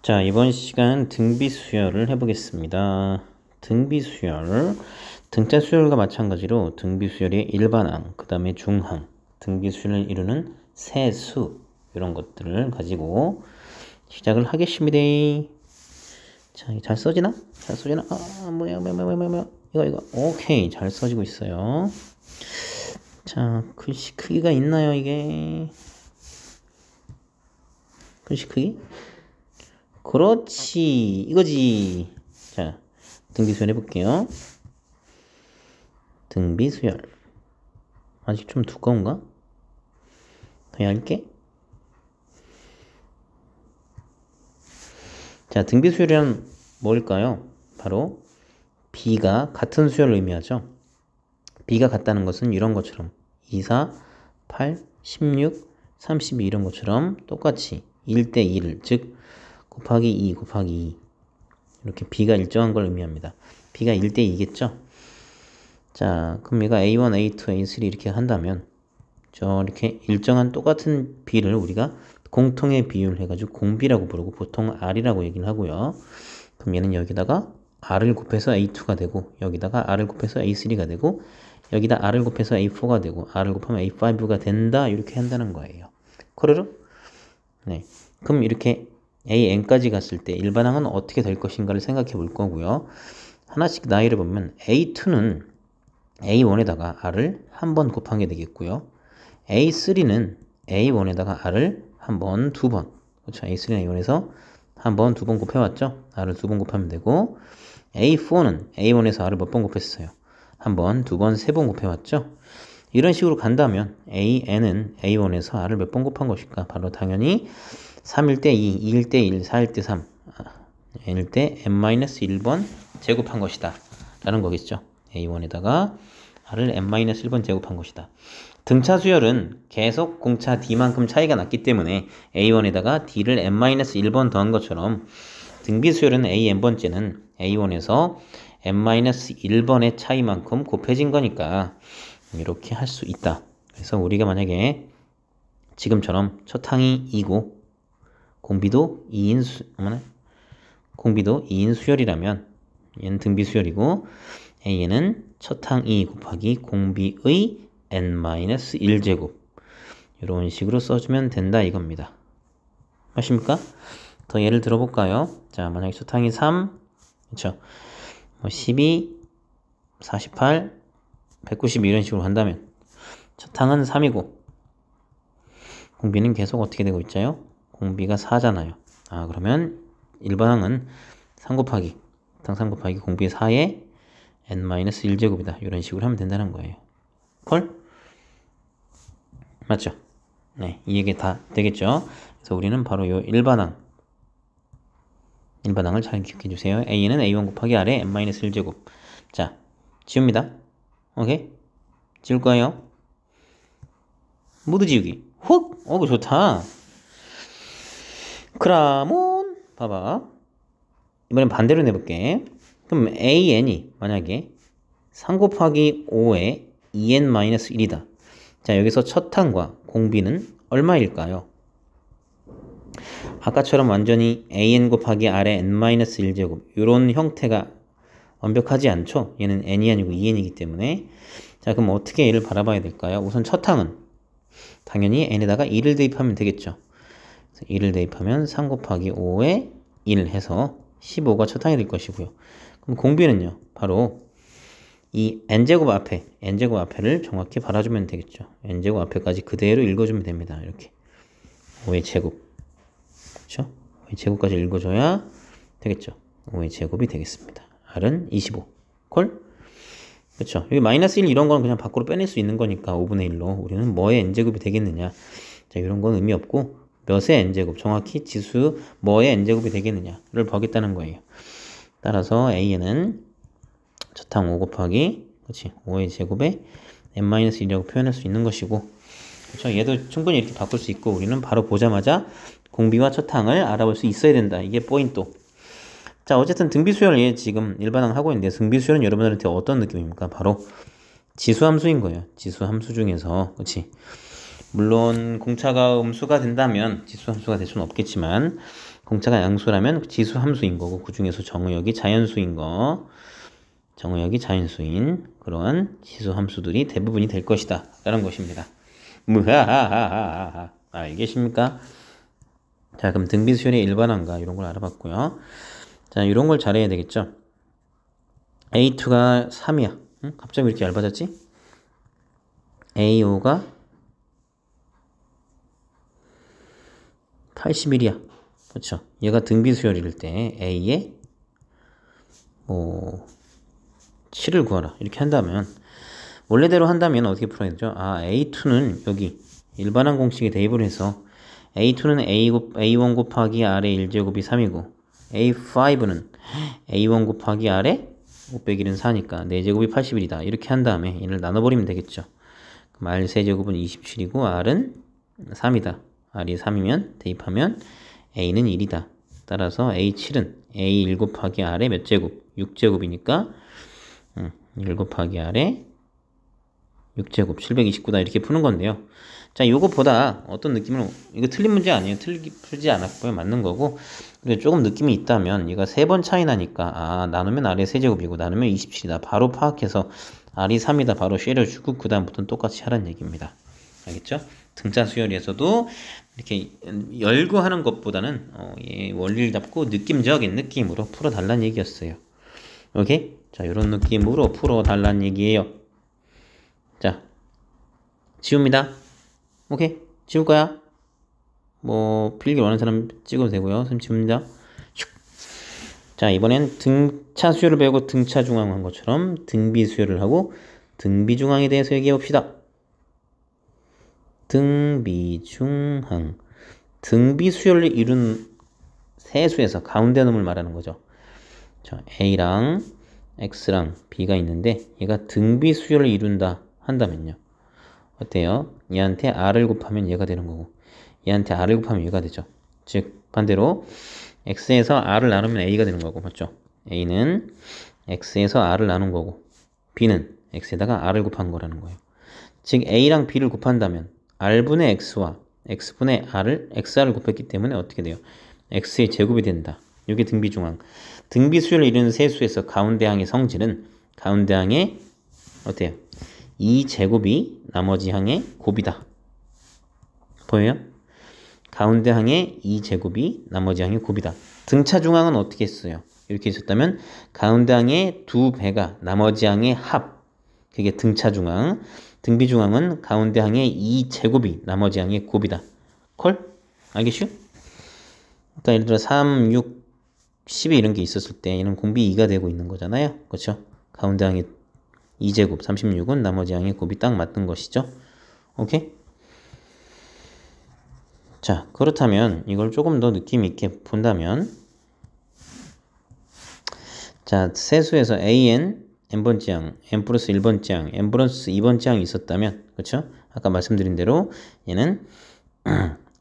자, 이번 시간 등비 수열을 해보겠습니다. 등비 수열, 등차 수열과 마찬가지로 등비 수열의 일반항, 그 다음에 중항, 등비 수열을 이루는 세수 이런 것들을 가지고 시작을 하겠습니다. 자, 잘 써지나? 잘 써지나? 뭐야. 이거. 오케이, 잘 써지고 있어요. 자, 글씨 크기가 있나요, 이게? 글씨 크기? 그렇지, 이거지. 자, 등비 수열 해볼게요. 등비 수열. 아직 좀 두꺼운가? 더 얇게? 자, 등비 수열이란 뭘까요? 바로 B가 같은 수열을 의미하죠. B가 같다는 것은 이런 것처럼 2, 4, 8, 16, 32 이런 것처럼 똑같이 1대 1을 즉 곱하기 2 곱하기 2 이렇게 B가 일정한 걸 의미합니다. B가 1대 2겠죠? 자, 그럼 얘가 A1, A2, A3 이렇게 한다면 이렇게 일정한 똑같은 B를 우리가 공통의 비율 해가지고 공비라고 부르고 보통 R이라고 얘기를 하고요. 그럼 얘는 여기다가 R을 곱해서 A2가 되고 여기다가 R을 곱해서 A3가 되고 여기다 R을 곱해서 A4가 되고 R을 곱하면 A5가 된다 이렇게 한다는 거예요. 코르르? 네. 그럼 이렇게 AN까지 갔을 때 일반항은 어떻게 될 것인가를 생각해 볼 거고요. 하나씩 나열해 보면 A2는 A1에다가 R을 한 번 곱한 게 되겠고요. A3는 A1에다가 R을 한 번, 두 번. 그렇죠. A3는 A1에서 한 번, 두 번 곱해왔죠. R을 두 번 곱하면 되고 A4는 A1에서 R을 몇 번 곱했어요. 한 번, 두 번, 세 번 곱해왔죠. 이런 식으로 간다면 AN은 A1에서 R을 몇 번 곱한 것일까? 바로 당연히 3일 때 2, 2일 때 1, 4일 때 3, n일 때 n-1번 제곱한 것이다. 라는 거겠죠. A1에다가 R을 n-1번 제곱한 것이다. 등차 수열은 계속 공차 D만큼 차이가 났기 때문에 A1에다가 D를 n-1번 더한 것처럼 등비 수열은 AN번째는 A1에서 n-1번의 차이만큼 곱해진 거니까 이렇게 할 수 있다. 그래서 우리가 만약에 지금처럼 첫 항이 2고 공비도 2인 수열이라면 얘는 등비 수열이고 A는 첫 항 2 곱하기 공비의 n-1제곱 이런 식으로 써주면 된다 이겁니다. 아십니까? 더 예를 들어볼까요? 자, 만약에 첫 항이 3, 그렇죠? 12, 48, 192 이런 식으로 간다면 첫 항은 3이고 공비는 계속 어떻게 되고 있죠? 공비가 4잖아요. 그러면 일반항은 3 곱하기 공비 4에 n-1제곱이다. 이런 식으로 하면 된다는 거예요. 콜? 맞죠? 네, 이 얘기 다 되겠죠? 그래서 우리는 바로 이 일반항을 잘 기억해 주세요. A는 A1 곱하기 R에 n-1제곱. 자, 지웁니다. 오케이? 지울 거예요. 모두 지우기. 훅! 그거 좋다. 그러면 봐봐. 이번엔 반대로 내볼게. 그럼 AN이 만약에 3 곱하기 5에 2n-1이다. 자, 여기서 첫 항과 공비는 얼마일까요? 아까처럼 완전히 an 곱하기 r의 n-1제곱 이런 형태가 완벽하지 않죠? 얘는 n이 아니고 2n이기 때문에. 자, 그럼 어떻게 얘를 바라봐야 될까요? 우선 첫 항은 당연히 n에다가 2를 대입하면 되겠죠. 1을 대입하면 3 곱하기 5에 1 해서 15가 첫 항이 될 것이고요. 그럼 공비는요. 바로 이 n제곱 앞에를 정확히 바라주면 되겠죠. n제곱 앞에까지 그대로 읽어주면 됩니다. 이렇게 5의 제곱, 그렇죠? 5의 제곱까지 읽어줘야 되겠죠. 5의 제곱이 되겠습니다. r은 25. 콜? 그렇죠. 여기 마이너스 1 이런 건 그냥 밖으로 빼낼 수 있는 거니까 5분의 1로 우리는 뭐의 n제곱이 되겠느냐. 자, 이런 건 의미 없고 몇의 n제곱, 정확히 지수 뭐의 n제곱이 되겠느냐를 보겠다는 거예요. 따라서 a는 첫 항 5 곱하기, 그렇지, 5의 제곱에 n-1이라고 표현할 수 있는 것이고, 그렇죠. 얘도 충분히 이렇게 바꿀 수 있고, 우리는 바로 보자마자 공비와 첫 항을 알아볼 수 있어야 된다. 이게 포인트. 자, 어쨌든 등비수열 얘 지금 일반항 하고 있는데, 등비수열은 여러분들한테 어떤 느낌입니까? 바로 지수함수인 거예요. 지수함수 중에서, 그렇지. 물론 공차가 음수가 된다면 지수함수가 될 수는 없겠지만 공차가 양수라면 지수 함수인 거고 그 중에서 정의역이 자연수인 거, 정의역이 자연수인 그러한 지수 함수들이 대부분이 될 것이다 라는 것입니다. 무하하하하하. 알겠습니까? 자, 그럼 등비수열의 일반항과 이런 걸 알아봤고요. 자, 이런 걸 잘해야 되겠죠. A2가 3이야. 응? 갑자기 왜 이렇게 얇아졌지? A5가 81이야. 그렇죠. 얘가 등비수열일 때 A에 뭐 7을 구하라 이렇게 한다면, 원래대로 한다면 어떻게 풀어야 되죠? 아, A2는 여기 일반항 공식에 대입을 해서 A2는 A1 곱하기 R의 1제곱이 3이고 A5는 A1 곱하기 R의 5 빼기 1은 4니까 4제곱이 81이다. 이렇게 한 다음에 얘를 나눠버리면 되겠죠. 그럼 R 세제곱은 27이고 R은 3이다. R이 3이면 대입하면 A는 1이다. 따라서 A7은 A1 곱하기 R의 몇 제곱? 6제곱이니까 1 곱하기 R의 6제곱 729다 이렇게 푸는 건데요. 자, 요거보다 어떤 느낌으로, 이거 틀린 문제 아니에요. 풀지 않았고요. 맞는 거고. 근데 조금 느낌이 있다면 얘가 3번 차이 나니까 아, 나누면 R의 세제곱이고 나누면 27이다. 바로 파악해서 R이 3이다. 바로 쉐려주고 그 다음부터는 똑같이 하라는 얘기입니다. 알겠죠? 등차 수열에서도 이렇게 열고 하는 것보다는 예, 원리를 잡고 느낌적인 느낌으로 풀어달라는 얘기였어요. 오케이? 자, 이런 느낌으로 풀어달라는 얘기예요. 자, 지웁니다. 오케이? 지울 거야? 뭐 필기 원하는 사람 찍어도 되고요. 선생님 지웁니다. 자, 이번엔 등차 수열을 배우고 등차 중앙 한 것처럼 등비 수열을 하고 등비 중앙에 대해서 얘기해 봅시다. 등비 중항. 등비 수열을 이룬 세수에서 가운데 놈을 말하는 거죠. 자, A랑 X랑 B가 있는데 얘가 등비 수열을 이룬다 한다면요. 어때요? 얘한테 R을 곱하면 얘가 되는 거고 얘한테 R을 곱하면 얘가 되죠. 즉 반대로 X에서 R을 나누면 A가 되는 거고, 맞죠? A는 X에서 R을 나눈 거고 B는 X에다가 R을 곱한 거라는 거예요. 즉 A랑 B를 곱한다면 R분의 X와 X분의 XR을 곱했기 때문에 어떻게 돼요? X의 제곱이 된다. 이게 등비중항. 등비수열을 이루는 세수에서 가운데항의 성질은 가운데항의 어때요? 2제곱이 나머지 항의 곱이다. 보여요? 가운데항의 2제곱이 나머지 항의 곱이다. 등차중항은 어떻게 했어요? 이렇게 있었다면 가운데항의 2배가 나머지 항의 합. 그게 등차중항. 등비중항은 가운데항의 2제곱이 나머지 항의 곱이다. 콜? 알겠슈? 그러니까 예를 들어 3, 6, 12 이런 게 있었을 때 얘는 공비 2가 되고 있는 거잖아요. 그렇죠? 가운데항의 2제곱 36은 나머지 항의 곱이 딱 맞는 것이죠. 오케이? 자, 그렇다면 이걸 조금 더 느낌 있게 본다면, 자, 세수에서 AN n번째 항, n 플러스 1번째 항, n 플러스 2번째 항이 있었다면, 그렇죠? 아까 말씀드린 대로 얘는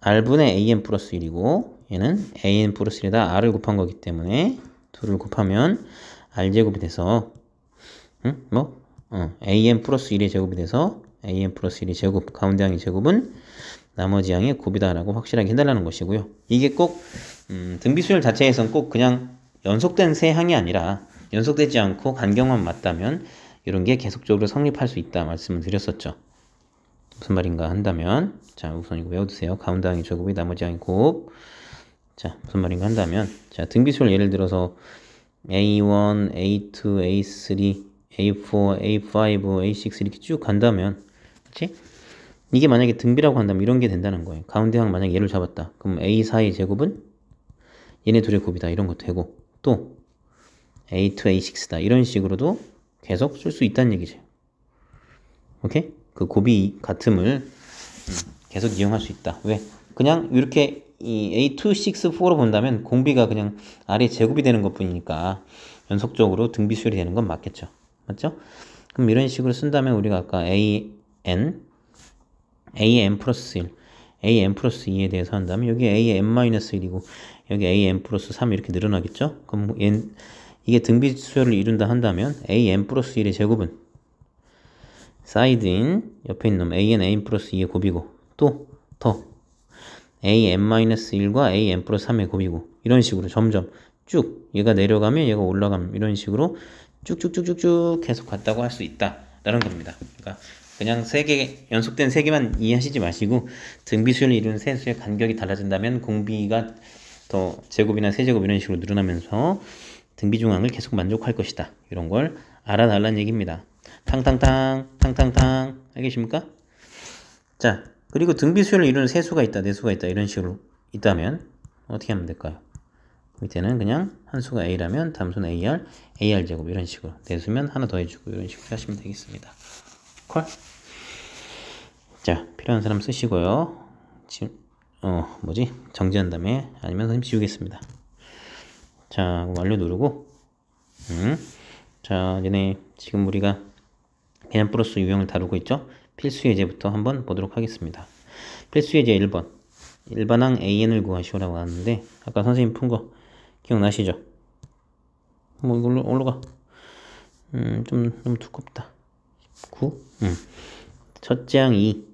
R분의 AN 플러스 1이고 얘는 AN 플러스 1에다 R을 곱한 거기 때문에 둘을 곱하면 R제곱이 돼서 AN 플러스 1의 제곱이 돼서 AN 플러스 1의 제곱, 가운데 항의 제곱은 나머지 항의 곱이다라고 확실하게 해달라는 것이고요. 이게 꼭 등비수열 자체에선 꼭 그냥 연속된 세 항이 아니라 연속되지 않고 간격만 맞다면 이런 게 계속적으로 성립할 수 있다 말씀을 드렸었죠. 무슨 말인가 한다면, 자, 우선 이거 외워두세요. 가운데 항의 제곱이 나머지 항의 곱. 자, 무슨 말인가 한다면, 자, 등비수열 예를 들어서 A1, A2, A3, A4, A5, A6 이렇게 쭉 간다면, 그치? 이게 만약에 등비라고 한다면 이런 게 된다는 거예요. 가운데 항 만약 얘를 잡았다. 그럼 A4의 제곱은 얘네 둘의 곱이다. 이런 것도 되고, 또 A2, A6다. 이런 식으로도 계속 쓸 수 있다는 얘기죠. 오케이? 그 곱이 같음을 계속 이용할 수 있다. 왜? 그냥 이렇게 이 A2, 6, 4로 본다면 공비가 그냥 R의 제곱이 되는 것 뿐이니까 연속적으로 등비수열이 되는 건 맞겠죠. 맞죠? 그럼 이런 식으로 쓴다면 우리가 아까 AN 플러스 1, AN 플러스 2에 대해서 한다면 여기 AN 마이너스 1이고 여기 AN 플러스 3 이렇게 늘어나겠죠? 그럼 이게 등비수열을 이룬다 한다면 AN 플러스 1의 제곱은 사이드인 옆에 있는 놈 AN 플러스 2의 곱이고 또 더 an-1과 an 플러스 3의 곱이고 이런 식으로 점점 쭉 얘가 내려가면 얘가 올라가면 이런 식으로 쭉쭉쭉쭉쭉 계속 갔다고 할 수 있다라는 겁니다. 그러니까 그냥 연속된 세 개만 이해하시지 마시고 등비수열을 이루는 세수의 간격이 달라진다면 공비가 더 제곱이나 세제곱 이런 식으로 늘어나면서 등비중앙을 계속 만족할 것이다. 이런 걸 알아달라는 얘기입니다. 탕탕탕 탕탕탕 알겠습니까? 자, 그리고 등비수열을 이루는 세수가 있다, 내수가 있다 이런 식으로 있다면 어떻게 하면 될까요? 밑에는 그냥 한수가 a라면 담수는 ar 제곱 이런 식으로 내수면 하나 더 해주고 이런 식으로 하시면 되겠습니다. 콜? 자, 필요한 사람 쓰시고요. 지금 정지한 다음에 아니면 선생님 지우겠습니다. 자, 완료 누르고 자, 얘네 지금 우리가 개념 플러스 유형을 다루고 있죠? 필수 예제부터 한번 보도록 하겠습니다. 필수 예제 1번 일반항 an을 구하시오라고 하는데 아까 선생님 푼 거 기억나시죠? 뭐 이걸로 올라가. 좀 너무 두껍다. 9. 첫째 항 2.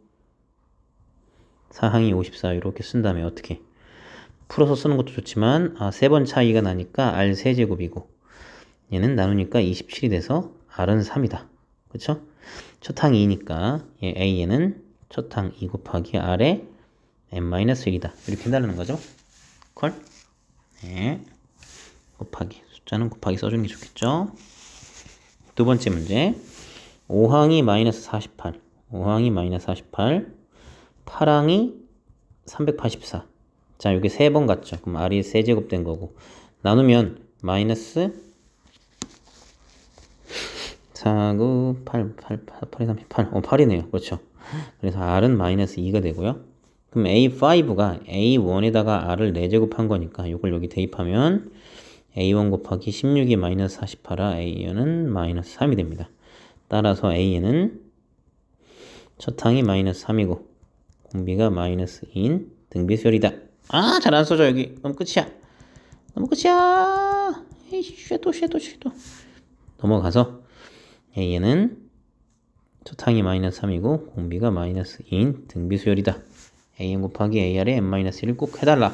사항이 54 이렇게 쓴 다음에 어떻게? 풀어서 쓰는 것도 좋지만 세 번 차이가 나니까 r 세제곱이고 얘는 나누니까 27이 돼서 r은 3이다. 그쵸? 첫 항 2니까 a는 첫 항 2 곱하기 r에 n-1이다. 이렇게 한다는 거죠. 콜? 네. 곱하기. 숫자는 곱하기 써주는 게 좋겠죠. 두 번째 문제. 5항이 마이너스 48. 5항이 마이너스 48. 8항이 384. 자, 이게 세 번 같죠? 그럼 r이 세제곱 된 거고. 나누면 마이너스 4, 9, 8, 8이 38. 8이네요. 그렇죠. 그래서 r은 마이너스 2가 되고요. 그럼 A5가 A1에다가 r을 4제곱한 거니까 이걸 여기 대입하면 A1 곱하기 16이 마이너스 48아 A는 마이너스 3이 됩니다. 따라서 A는 첫 항이 마이너스 3이고 공비가 마이너스 2인 등비수열이다. 아, 잘 안 써져 여기. 너무 끝이야. 너무 끝이야. 에이, 쉐도. 넘어가서 A는 첫 항이 마이너스 3이고 공비가 마이너스 2인 등비수열이다. an 곱하기 ar에 n-1을 꼭 해달라.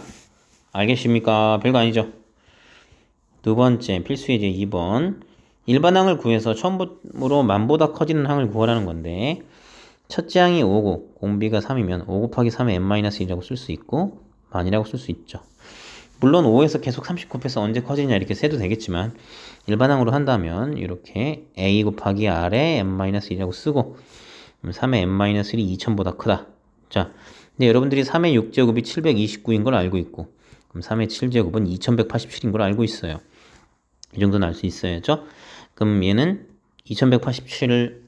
알겠습니까? 별거 아니죠? 두 번째 필수 예제 2번 일반항을 구해서 처음으로 만보다 커지는 항을 구하라는 건데 첫째 항이 5고 공비가 3이면 5 곱하기 3에 n-1이라고 쓸 수 있고 만이라고 쓸 수 있죠. 물론 5에서 계속 30 곱해서 언제 커지냐 이렇게 세도 되겠지만 일반항으로 한다면 이렇게 a 곱하기 r에 n-1이라고 쓰고 3의 n-1이 2000보다 크다. 자, 근데 여러분들이 3의 6제곱이 729인 걸 알고 있고 그럼 3의 7제곱은 2187인 걸 알고 있어요. 이 정도는 알 수 있어야죠. 그럼 얘는 2187이면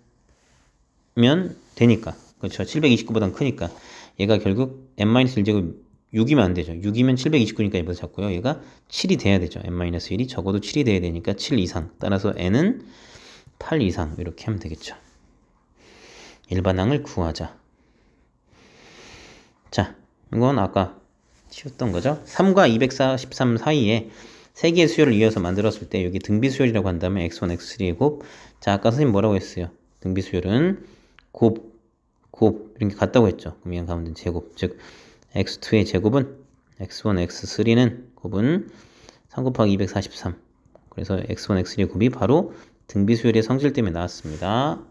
되니까 그렇죠. 729보단 크니까 얘가 결국 n-1제곱 6이면 안 되죠. 6이면 729니까 얘보다 작고요. 얘가 7이 돼야 되죠. n-1이 적어도 7이 돼야 되니까 7 이상. 따라서 n은 8 이상 이렇게 하면 되겠죠. 일반항을 구하자. 자, 이건 아까 치웠던 거죠. 3과 243 사이에 세 개의 수열을 이어서 만들었을 때 여기 등비수열이라고 한다면 x1, x3의 곱. 자, 아까 선생님 뭐라고 했어요? 등비수열은 곱 이렇게 같다고 했죠. 그럼 얘는 가운데 제곱. 즉 x2의 제곱은 x1, x3는 곱은 3 곱하기 243. 그래서 x1, x3의 곱이 바로 등비수열의 성질 때문에 나왔습니다.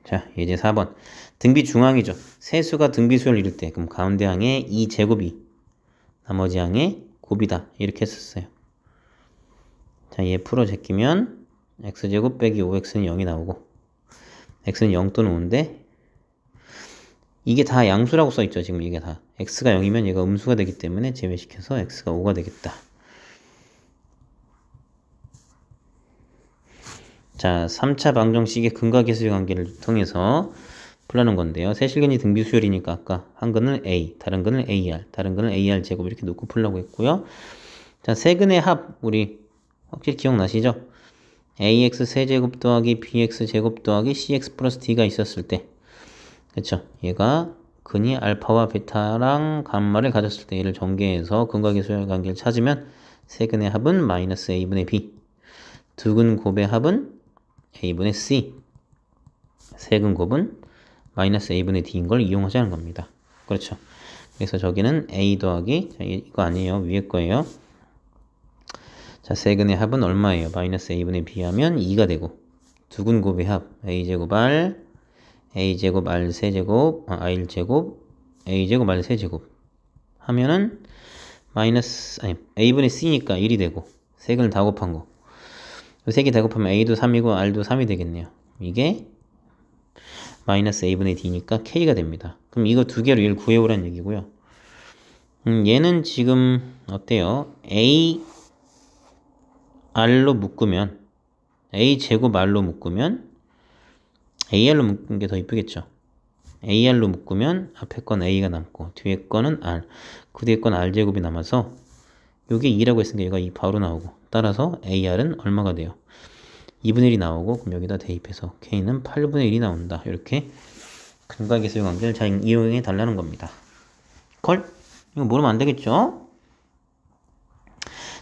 자, 예제 4번. 등비 중앙이죠. 세수가 등비수열을 이룰 때 그럼 가운데 항에 2제곱이 나머지 항에 곱이다. 이렇게 했었어요. 자, 얘 풀어 제끼면 x제곱 빼기 5x는 0이 나오고 x는 0 또는 5인데 이게 다 양수라고 써있죠. 지금 이게 다 x가 0이면 얘가 음수가 되기 때문에 제외시켜서 x가 5가 되겠다. 자, 3차 방정식의 근각계수의 관계를 통해서 풀라는 건데요. 세실근이 등비수열이니까 아까 한 근을 a, 다른 근을 ar, 다른 근을 ar 제곱 이렇게 놓고 풀라고 했고요. 자, 세 근의 합 우리 확실히 기억나시죠? ax 세제곱 더하기 bx 제곱 더하기 cx 플러스 d가 있었을 때 그쵸? 얘가 근이 알파와 베타랑 감마를 가졌을 때 얘를 전개해서 근각계수의 관계를 찾으면 세 근의 합은 마이너스 a분의 b, 두 근 곱의 합은 a분의 c, 세 근 곱은 마이너스 a분의 d인 걸 이용하자는 겁니다. 그렇죠. 그래서 저기는 a 더하기, 자, 이거 아니에요. 위에 거예요. 자, 세근의 합은 얼마예요? 마이너스 a분의 b 하면 2가 되고, 두근 곱의 합, a제곱 r, a제곱 r 세제곱, r제곱, a제곱 r 세제곱 하면은 마이너스, 아니, a분의 c니까 1이 되고, 세근을 다 곱한 거. 3개 다 곱하면 a도 3이고 r도 3이 되겠네요. 이게 마이너스 a분의 d니까 k가 됩니다. 그럼 이거 두 개로 얘를 구해오라는 얘기고요. 얘는 지금 어때요? a r로 묶으면 a 제곱 r로 묶으면 ar로 묶은 게 더 이쁘겠죠. ar로 묶으면 앞에 건 a가 남고 뒤에 거는 r, 그 뒤에 건 r제곱이 남아서 요게 2라고 했으니까 얘가 2 바로 나오고, 따라서 ar은 얼마가 돼요? 2분의 1이 나오고, 그럼 여기다 대입해서 k는 8분의 1이 나온다. 이렇게 근각계수의 관계를 잘 이용해 달라는 겁니다. 걸? 이거 모르면 안 되겠죠?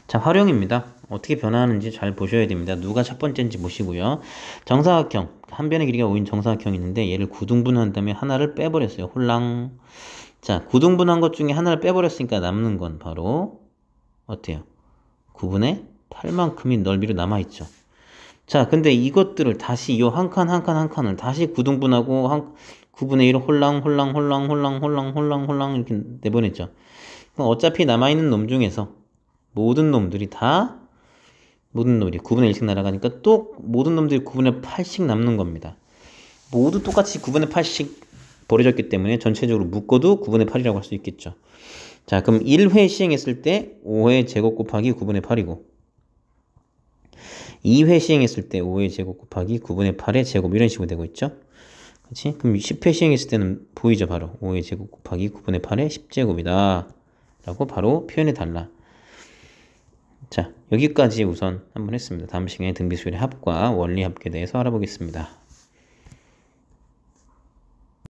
자, 활용입니다. 어떻게 변화하는지 잘 보셔야 됩니다. 누가 첫 번째인지 보시고요. 정사각형, 한 변의 길이가 5인 정사각형이 있는데 얘를 9등분한 다음에 하나를 빼버렸어요. 홀랑. 자, 9등분한 것 중에 하나를 빼버렸으니까 남는 건 바로 어때요? 9분의 8만큼의 넓이로 남아있죠. 자, 근데 이것들을 다시 이 한 칸 한 칸 한 칸을 다시 9등분하고 9분의 1을 홀랑 이렇게 내보냈죠. 그럼 어차피 남아있는 놈 중에서 모든 놈들이 9분의 1씩 날아가니까 또 모든 놈들이 9분의 8씩 남는 겁니다. 모두 똑같이 9분의 8씩 버려졌기 때문에 전체적으로 묶어도 9분의 8이라고 할 수 있겠죠. 자, 그럼 1회 시행했을 때 5회 제곱 곱하기 9분의 8이고 2회 시행했을 때 5의 제곱 곱하기 9분의 8의 제곱 이런 식으로 되고 있죠. 그렇지? 그럼 10회 시행했을 때는 보이죠. 바로 5의 제곱 곱하기 9분의 8의 10제곱이다 라고 바로 표현해 달라. 자, 여기까지 우선 한번 했습니다. 다음 시간에 등비수열의 합과 원리합에 대해서 알아보겠습니다.